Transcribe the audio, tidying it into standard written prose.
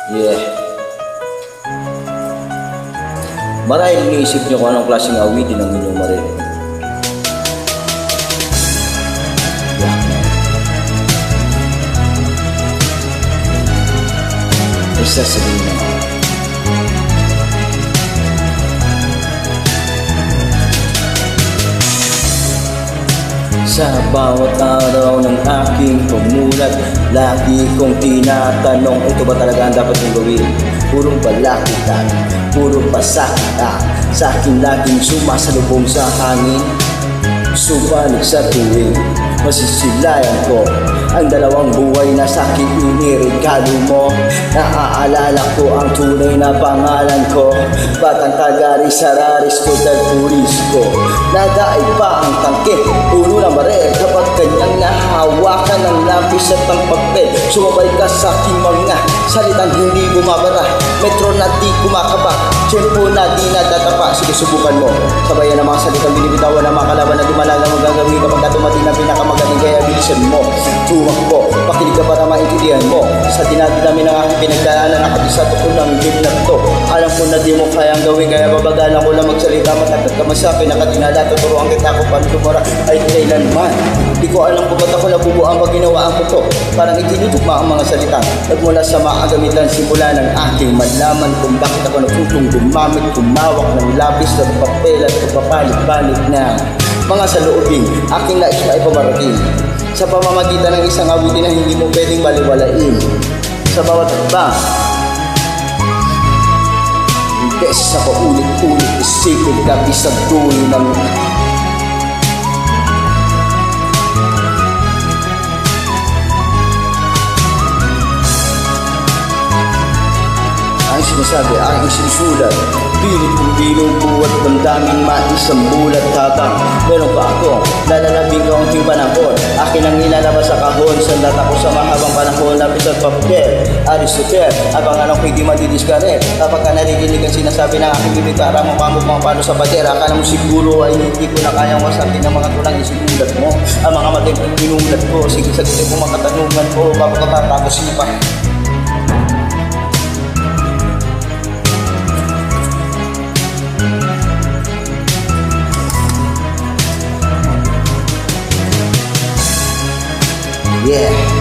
Yeah. Marahil iniisip niyo kung anong klaseng awitin ang inyong marinig. Black Man. Isa sa lina. Sa bawat araw ng aking pamulat, lagi kong tinatanong, ito ba talaga ang dapat kong gawin? Purong balakitan, puro pasakita, sa akin laging sumasalubong sa hangin. Subalit sa tuwing masisilayan ko ang dalawang buhay na sa aking iniregalo mo, naaalala ko ang tunay na pangalan ko, Batang Tagaris Sararis Total Pulis ko. Nadaig pa ang tangke, puno ng barel, kapag kanyang nahawakan ng lapis at ang papel. Sumabay ka sa aking mga salitang hindi bumabara, metro na di kumakaba, tiyempo na di natatapa. Sige, subukan mo, sabayan ng mga salitang binibitawan ng mga kalaban na di malalang ang gagawin kapag dumating na pinakamagaling, kaya bilisan mo, tumakbo, pakinig ka para maintindihan mo. Sa dinami-dami ng aking pinagdaanan, nakabisato ko ng gimnat to. Alam ko na di mo kayang gawin, kaya babagalan ko lang magsalita. Matagat ka masabi, nakatinala, tuturuan kita kung paano tumura ay kailanman. Di ko alam kung ba't ako nabubuang pag ginawaan ko to. Parang itinutugma ang mga salita, nagmula sa mga gamitan, simula ng aking malaman kung bakit ako natutong gumamit, kumawak ng labis at papel at papalit-balik na mga saloobin, aking nais na ipamarating sa pamamagitan ng isang awitin na hindi mo pwedeng baliwalain. Sa bawat hakbang, imbes sa paulit-ulit, isipin ka bisag dulo ng ang sinasabi, aking sinusulat. Pilit kong binubuhat ng daming maisang bulat, habang meron pa ako lalalabing kaunting panahon. Akin ang ilalabas sa kahon, sandat ako sa mahabang panahon, lapis at papel. Aristotle, abangan ang hindi madidiskare. Kapag ka narinig ang sinasabi ng aking bibig, para mamamog mga pano sa pader, akala mo siguro ay hindi ko na kayang wasakin ng mga tulang isinulat mo. Ang mga matinding pinulat ko, sige sagutin ko mga katanungan ko, papagkatapos pa. Yeah.